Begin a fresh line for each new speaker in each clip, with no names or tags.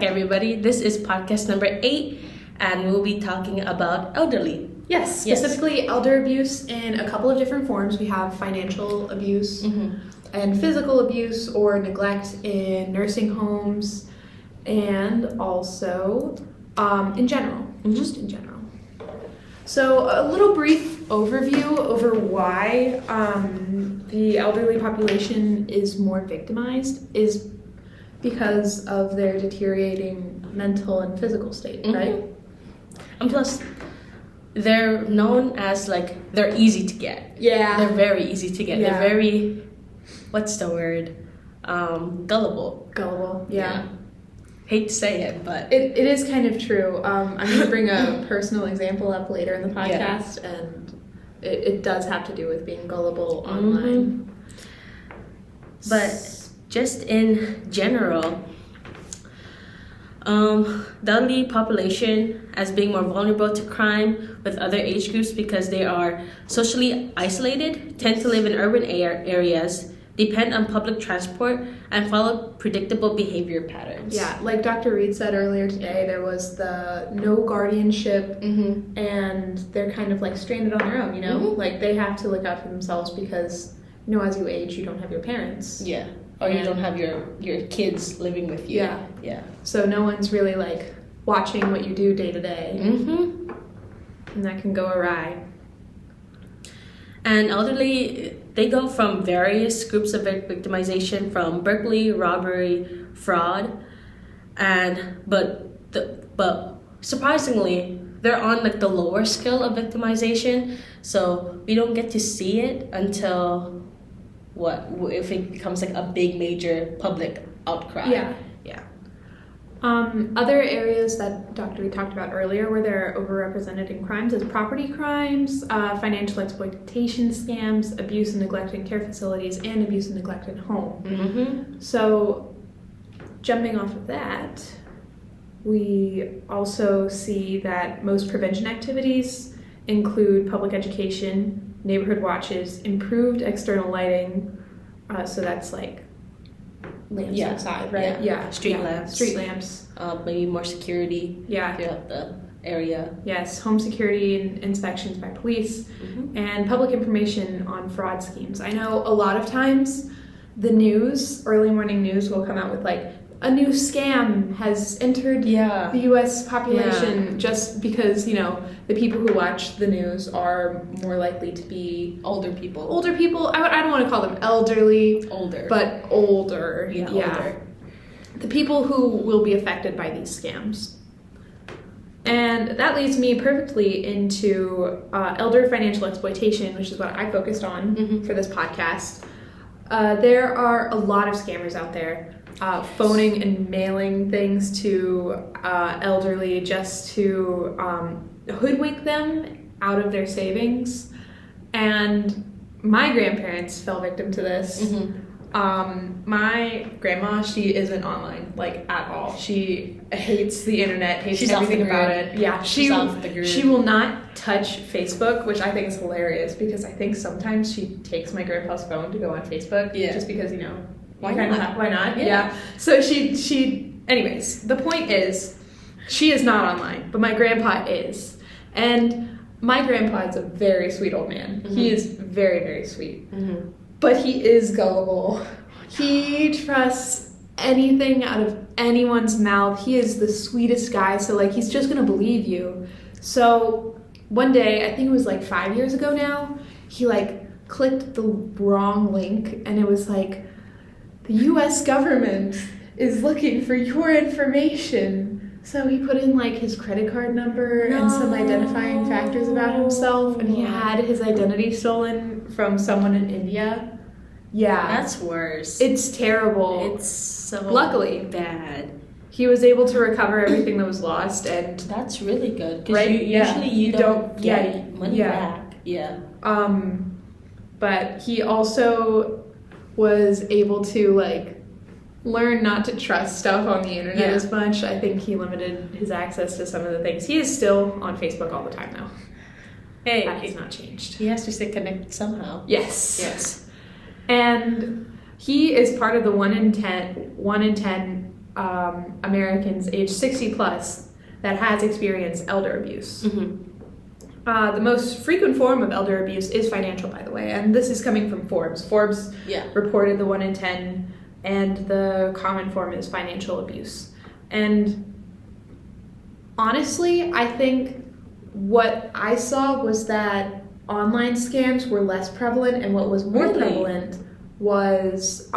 everybody. This is podcast number 8, and we'll be talking about elderly.
Yes, specifically elder abuse in a couple of different forms. We have financial abuse and physical abuse or neglect in nursing homes, and also in general, just in general. So a little brief overview over why the elderly population is more victimized is because of their deteriorating mental and physical state, right?
And plus, they're known as, they're easy to get.
Yeah.
They're very easy to get.
Yeah.
They're very, what's the word? Gullible.
Gullible, yeah.
Hate to say it, but...
It is kind of true. I'm going to bring a personal example up later in the podcast, and it does have to do with being gullible online.
But just in general, the elderly population as being more vulnerable to crime with other age groups because they are socially isolated, tend to live in urban areas, depend on public transport, and follow predictable behavior patterns.
Yeah, like Dr. Reed said earlier today, there was the no guardianship, and they're kind of stranded on their own, you know? Like they have to look out for themselves because, as you age, you don't have your parents.
Yeah. Or you don't have your kids living with you.
Yeah. So no one's really watching what you do day to day. And that can go awry.
And elderly, they go from various groups of victimization, from burglary, robbery, fraud, but surprisingly, they're on the lower scale of victimization. So we don't get to see it until if it becomes a big major public outcry.
Yeah. Other areas that Dr. Reed talked about earlier where they're overrepresented in crimes is property crimes, financial exploitation scams, abuse and neglect in care facilities, and abuse and neglect in home. So jumping off of that, we also see that most prevention activities include public education, neighborhood watches, improved external lighting, so that's lamps outside, right? Yeah.
Street lamps. Maybe more security throughout the area.
Yes, home security and inspections by police, and public information on fraud schemes. I know a lot of times the news, early morning news, will come out with a new scam has entered the U.S. population just because, the people who watch the news are more likely to be
older people.
I don't want to call them elderly.
Older.
But older.
Yeah, older.
The people who will be affected by these scams. And that leads me perfectly into elder financial exploitation, which is what I focused on for this podcast. There are a lot of scammers out there. Phoning and mailing things to elderly just to hoodwink them out of their savings. And my grandparents fell victim to this. My grandma, she isn't online, at all. She hates the internet, hates everything about it. Yeah, she will not touch Facebook, which I think is hilarious because I think sometimes she takes my grandpa's phone to go on Facebook just because, Why not? Yeah. So she anyways, the point is, she is not online, but my grandpa is. And my grandpa is a very sweet old man. He is very, very sweet. But he is gullible. He trusts anything out of anyone's mouth. He is the sweetest guy, so he's just gonna believe you. So one day, I think it was 5 years ago now, he clicked the wrong link, and it was the U.S. government is looking for your information. So he put in his credit card number and some identifying factors about himself, and he had his identity stolen from someone in India. Yeah.
That's worse.
It's terrible.
It's so
luckily
bad.
He was able to recover everything that was lost, and
that's really good.
Right?
Usually you don't get money back. Yeah.
But he also was able to learn not to trust stuff on the internet as much. I think he limited his access to some of the things. He is still on Facebook all the time though.
Hey,
that has not changed.
He has to stay connected somehow.
Yes. And he is part of the 1 in 10 Americans age 60 plus that has experienced elder abuse. The most frequent form of elder abuse is financial, by the way, and this is coming from Forbes. Forbes reported the 1 in 10, and the common form is financial abuse. And honestly, I think what I saw was that online scams were less prevalent, and what was more prevalent was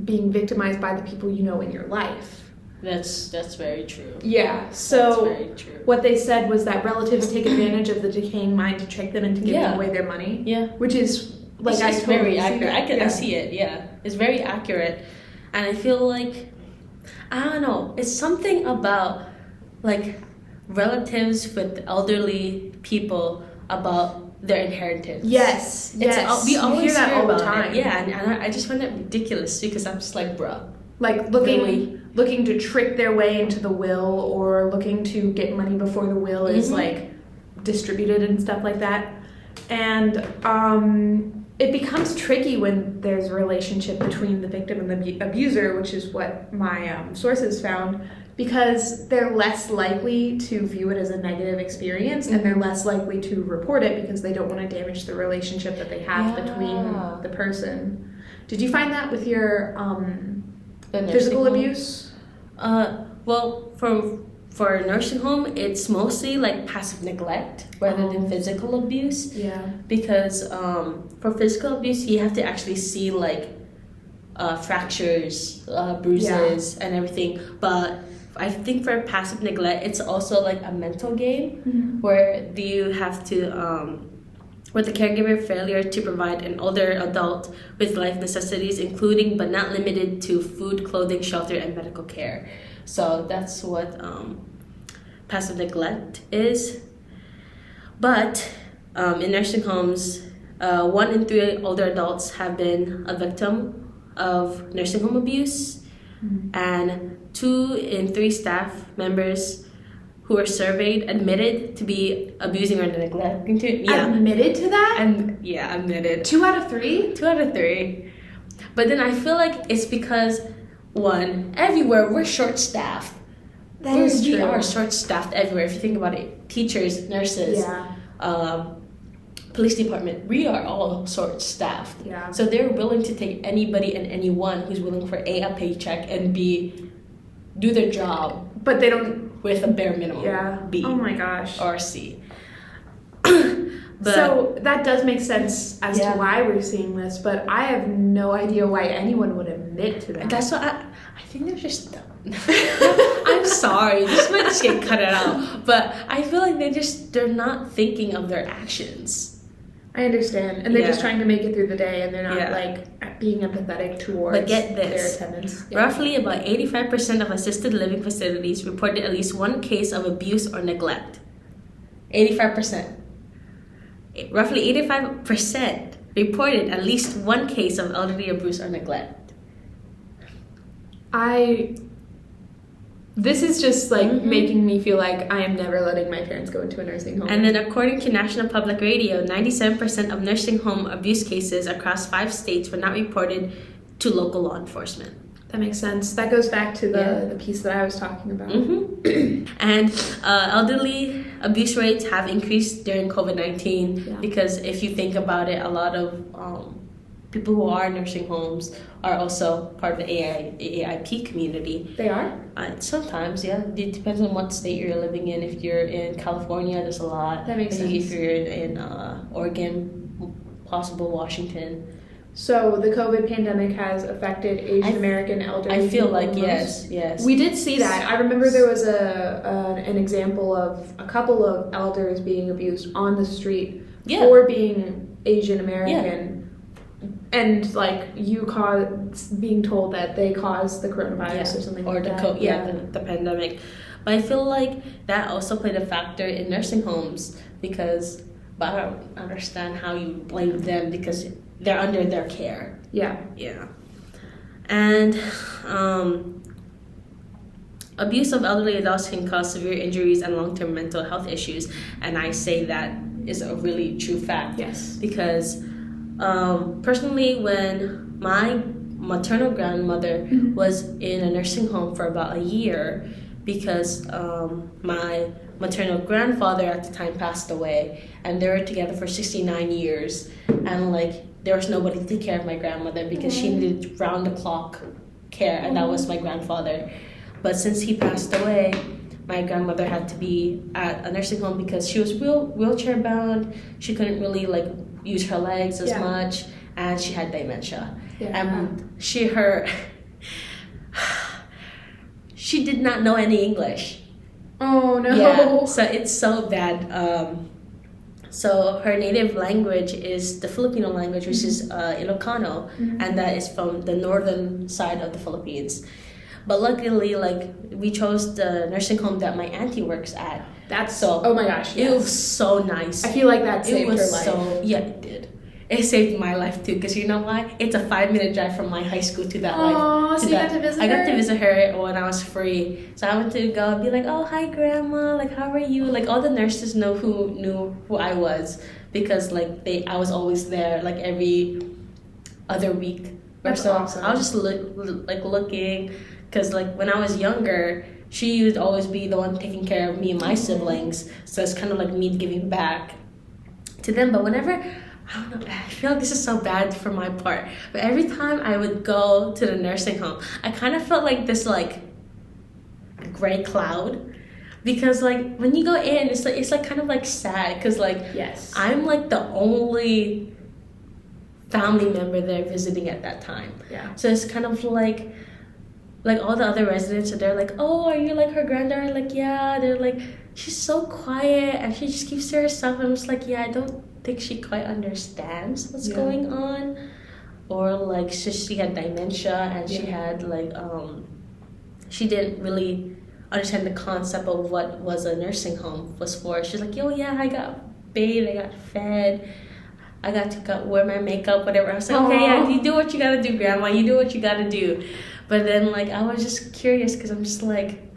being victimized by the people you know in your life.
That's very true.
Yeah, so
that's very true.
What they said was that relatives take advantage of the decaying mind to trick them into giving away their money.
Yeah.
Which is, like,
it's
I totally
very
see
accurate.
that.
I see it, yeah. It's very accurate. And I feel like, I don't know, it's something about, like, relatives with elderly people about their inheritance.
Yes.
We always
hear that all the
about
time.
it. Yeah, and I just find that ridiculous because I'm just like, bruh.
Like, looking to trick their way into the will, or looking to get money before the will is, like, distributed and stuff like that. And it becomes tricky when there's a relationship between the victim and the abuser, which is what my sources found, because they're less likely to view it as a negative experience, and they're less likely to report it because they don't want to damage the relationship that they have between the person. Did you find that with your physical abuse?
Well, for a nursing home, it's mostly like passive neglect rather than physical abuse.
Yeah.
Because for physical abuse, you have to actually see like fractures, bruises, and everything. But I think for passive neglect, it's also like a mental game where you have to with the caregiver failure to provide an older adult with life necessities, including but not limited to food, clothing, shelter, and medical care. So that's what passive neglect is. But in nursing homes, 1 in 3 older adults have been a victim of nursing home abuse, and 2 in 3 staff members who were surveyed admitted to be abusing or neglecting to. Yeah.
Admitted to that?
And yeah, admitted.
2 out of 3?
2 out of 3. But then I feel like it's because, one, everywhere we're short-staffed.
That is true.
We are short-staffed everywhere. If you think about it, teachers, nurses, police department, we are all short-staffed.
Yeah.
So they're willing to take anybody and anyone who's willing for A, a paycheck, and B, do their job.
But they don't.
With a bare minimum. B.
Oh my gosh.
Or C.
But, so that does make sense as to why we're seeing this, but I have no idea why anyone would admit to that.
That's what I think they're just dumb. I'm sorry, this might just get cut out, but I feel like they're not thinking of their actions.
I understand, and they're just trying to make it through the day, and they're not like being empathetic towards their attendants.
Roughly about 85% of assisted living facilities reported at least one case of abuse or neglect. 85%. Roughly 85% reported at least one case of elderly abuse or neglect.
This is just like making me feel like I am never letting my parents go into a nursing home.
And then according to National Public Radio, 97% of nursing home abuse cases across 5 states were not reported to local law enforcement.
That makes sense. That goes back to the piece that I was talking about.
And elderly abuse rates have increased during COVID-19 because if you think about it, a lot of people who are in nursing homes are also part of the AAIP community.
They are?
Sometimes, yeah. It depends on what state you're living in. If you're in California, there's a lot.
That makes sense.
If you're in Oregon, possible Washington.
So the COVID pandemic has affected Asian American elderly.
I feel like
most.
yes.
We did see that. I remember there was an example of a couple of elders being abused on the street for being Asian American. And like being told that they caused the coronavirus or something like that.
The pandemic. But I feel like that also played a factor in nursing homes but I don't understand how you blame them because they're under their care. Yeah. And abuse of elderly adults can cause severe injuries and long-term mental health issues. And I say that is a really true fact.
Yes.
Because personally, when my maternal grandmother was in a nursing home for about a year because my maternal grandfather at the time passed away, and they were together for 69 years, and like there was nobody to take care of my grandmother because she needed round-the-clock care, and that was my grandfather. But since he passed away, my grandmother had to be at a nursing home because she was wheelchair bound. She couldn't really like use her legs as much, and she had dementia. And she did not know any English.
Oh no.
Yeah, so it's so bad. So her native language is the Filipino language, which is Ilocano, and that is from the northern side of the Philippines. But luckily, like, we chose the nursing home that my auntie works at.
That's so. Oh my gosh! Yes.
It was so nice.
I feel like that saved her life.
Yeah, it did. It saved my life too, because you know why? It's a 5-minute drive from my high school to that.
Oh, so you got to visit her?
I got to visit her when I was free. So I went to go and be like, oh, hi, Grandma. Like, how are you? Like, all the nurses knew who I was because, like, I was always there, like, every other week or
That's
so.
awesome.
I was just looking, because, like, when I was younger, she would always be the one taking care of me and my siblings. So it's kind of like me giving back to them. But whenever, I don't know, I feel like this is so bad for my part, but every time I would go to the nursing home, I kind of felt like this like gray cloud, because like when you go in, it's like kind of like sad, because like I'm like the only family member there visiting at that time.
Yeah.
So it's kind of like all the other residents, they're like, oh, are you like her granddaughter? Like, yeah. They're like, she's so quiet and she just keeps to herself. I'm just like, yeah, I don't think she quite understands what's going on. Or like she had dementia, and she had like she didn't really understand the concept of what was a nursing home was for. She's like, oh yeah, I got bathed, I got fed, I got to wear my makeup, whatever. I was like, okay, yeah, you do what you gotta do, Grandma, you do what you gotta do. But then like I was just curious, because I'm just like,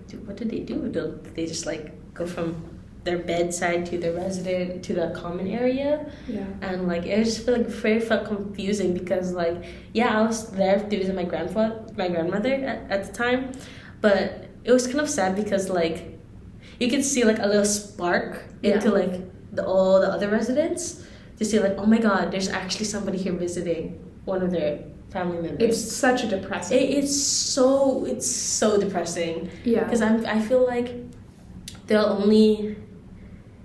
dude, what did they do? Did they just like go from their bedside to the resident to the common area? And like it just felt confusing, because like I was there to visit my grandmother at the time, but it was kind of sad because like you could see like a little spark into like all the other residents, to see like, oh my god, there's actually somebody here visiting one of their family members.
It's such a depressing.
It's so depressing.
Yeah.
Because I feel like they'll only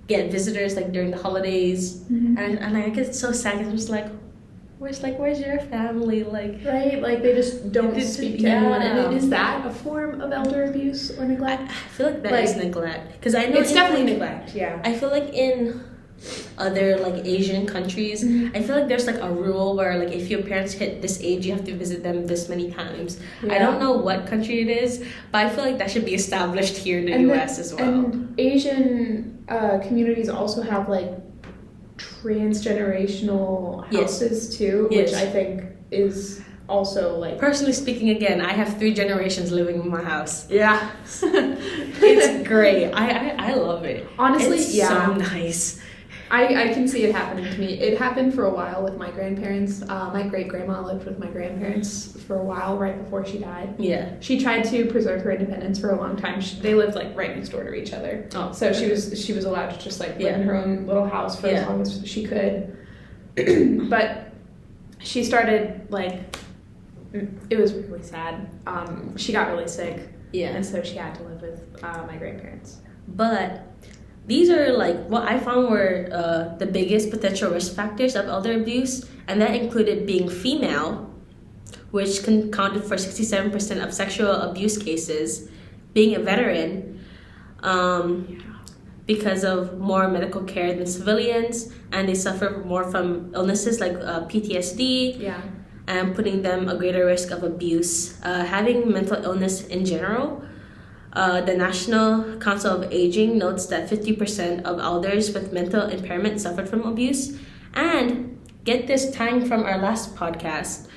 get visitors like during the holidays, and I get so sad, because I'm just like, where's your family? Like,
right? Like they just don't speak to anyone. And is that a form of elder abuse or neglect?
I feel like that is neglect, because I know
it's definitely neglect. Yeah.
I feel like in other like Asian countries, I feel like there's like a rule where like if your parents hit this age, you have to visit them this many times. I don't know what country it is, but I feel like that should be established here in the US as well.
And Asian communities also have like transgenerational houses too, which I think is also like,
personally speaking, again, I have 3 generations living in my house.
Yeah.
It's great. I love it.
Honestly,
it's so nice.
I can see it happening to me. It happened for a while with my grandparents. My great-grandma lived with my grandparents for a while right before she died.
Yeah.
She tried to preserve her independence for a long time. They lived like right next door to each other.
Oh.
So she was allowed to just like live in her own little house for as long as she could. But she started like, it was really sad. She got really sick.
Yeah.
And so she had to live with my grandparents.
But these are like what I found were the biggest potential risk factors of elder abuse, and that included being female, which accounted for 67% of sexual abuse cases, being a veteran, because of more medical care than civilians, and they suffer more from illnesses like PTSD, and putting them a greater risk of abuse, having mental illness in general. The National Council of Aging notes that 50% of elders with mental impairment suffered from abuse. And get this, tying from our last podcast,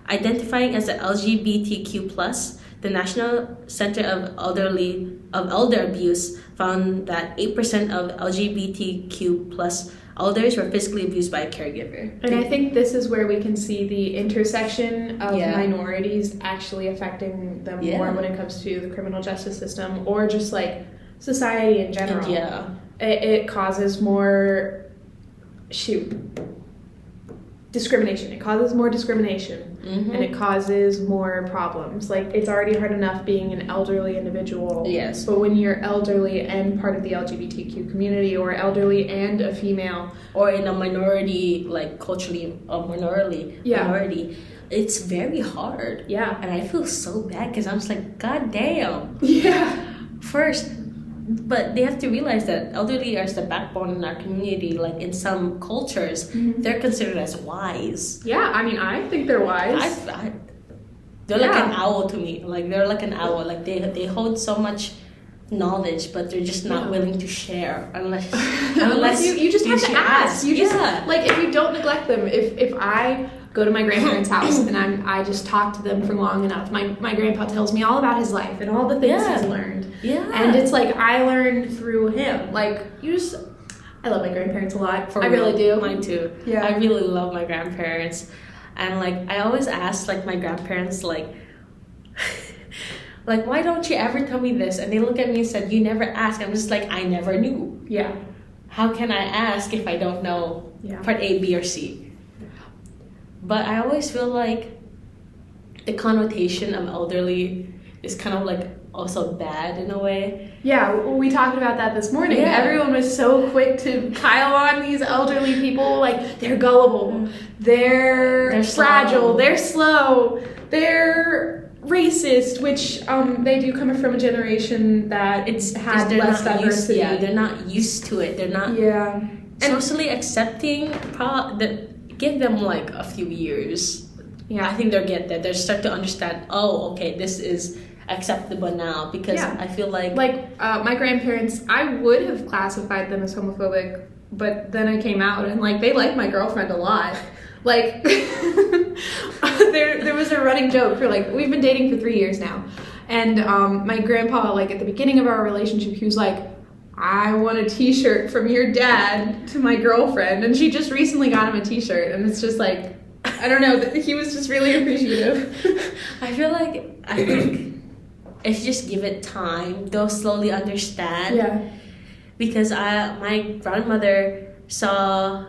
identifying as a LGBTQ+, the National Center of Elder Abuse found that 8% of LGBTQ+ elders were physically abused by a caregiver.
And I think this is where we can see the intersection of minorities actually affecting them more when it comes to the criminal justice system or just like society in general.
Yeah.
It causes more discrimination. It causes more discrimination, and it causes more problems. Like, it's already hard enough being an elderly individual.
Yes.
But when you're elderly and part of the LGBTQ community, or elderly and a female,
or in a minority, like culturally a minority, it's very hard.
Yeah.
And I feel so bad because I'm just like, God damn.
Yeah.
First, but they have to realize that elderly are the backbone in our community. Like, in some cultures, they're considered as wise.
Yeah, I mean, I think they're wise.
They're like an owl to me. Like, they're like an owl. Like, they hold so much knowledge, but they're just not willing to share unless
you just have to ask. You just
Yeah.
like, if you don't neglect them. If I go to my grandparents' house and I just talk to them for long enough, my grandpa tells me all about his life and all the things he's learned.
Yeah.
And it's like, I learned through him. Like, I love my grandparents a lot. I really do.
Mine too.
Yeah.
I really love my grandparents. And like, I always ask like my grandparents like like, why don't you ever tell me this? And they look at me and said, you never ask. I'm just like, I never knew.
Yeah.
How can I ask if I don't know part A, B, or C? But I always feel like the connotation of elderly is kind of like also bad in a way.
Yeah, we talked about that this morning.
Yeah.
Everyone was so quick to pile on these elderly people, like, they're gullible, they're fragile,
slow.
they're slow, they're racist, which they do come from a generation that had less diversity.
They're not used to it. They're not socially accepting. Give them like a few years. Yeah, I think they'll get there. They'll start to understand, oh, okay, this is acceptable now, because I feel like
my grandparents, I would have classified them as homophobic, but then I came out and like, they like my girlfriend a lot. Like, there was a running joke for like, we've been dating for 3 years now, and my grandpa, like, at the beginning of our relationship, he was like, I want a t-shirt from your dad to my girlfriend, and she just recently got him a t-shirt, and it's just like, I don't know, he was just really appreciative.
I think if you just give it time, they'll slowly understand. Yeah. Because my grandmother saw,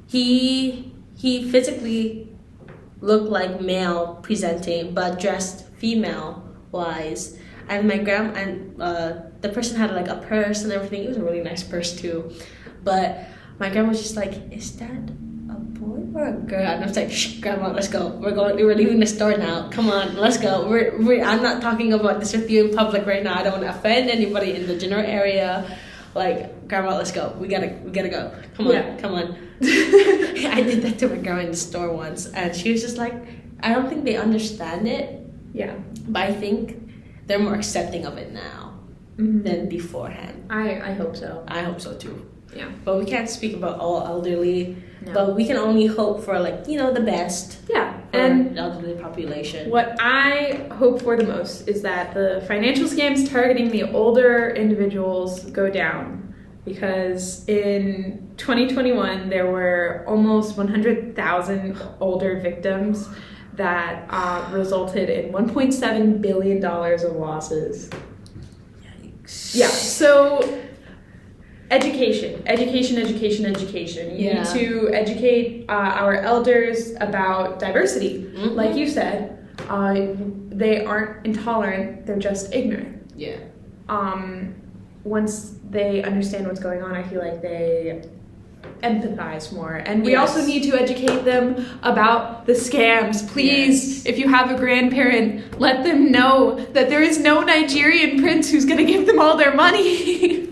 he physically looked like male presenting, but dressed female wise. And the person had like a purse and everything. It was a really nice purse too. But my grandma was just like, is that a boy or a girl? And I was like, shh, grandma, let's go. We're leaving the store now. Come on, let's go. I'm not talking about this with you in public right now. I don't want to offend anybody in the general area. Like, grandma, let's go. We gotta go. Come on. I did that to my grandma in the store once, and she was just like, I don't think they understand it. Yeah. But I think they're more accepting of it now than beforehand.
I hope so.
I hope so too.
Yeah.
But we can't speak about all elderly. No. But we can only hope for, like, the best. Yeah. And the elderly population.
What I hope for the most is that the financial scams targeting the older individuals go down. Because in 2021, there were almost 100,000 older victims that resulted in $1.7 billion of losses. Yikes. Yeah, so education. You need to educate our elders about diversity. Like you said, they aren't intolerant, they're just ignorant. Yeah. Once they understand what's going on, I feel like they empathize more. And we also need to educate them about the scams. Please, if you have a grandparent, let them know that there is no Nigerian prince who's going to give them all their money.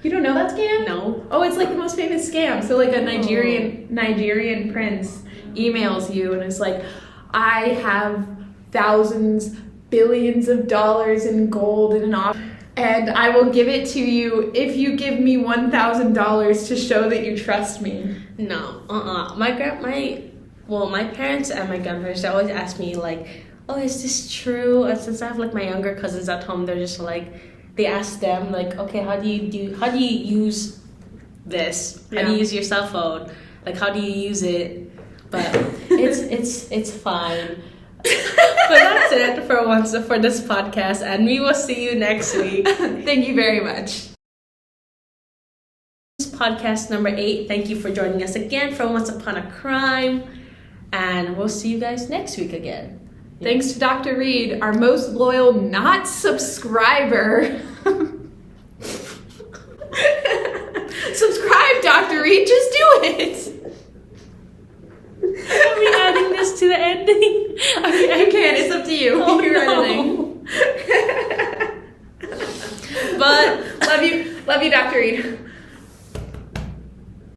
You don't know that scam?
No.
Oh, it's like the most famous scam. So like a Nigerian prince emails you and is like, I have thousands, billions of dollars in gold in an office, and I will give it to you if you give me $1,000 to show that you trust me.
No, my parents and my grandparents, they always ask me like, oh, is this true? And since I have like my younger cousins at home, they're just like, they ask them like, okay, how do you use this? How do you use your cell phone? Like, how do you use it? But it's fine. But that's it for this podcast, and we will see you next week.
Thank you very much.
This is podcast number 8. Thank you for joining us again for Once Upon a Crime, and we'll see you guys next week again.
Thanks to Dr. Reed, our most loyal not subscriber. Subscribe, Dr. Reed, just do it.
Are we adding this to the ending?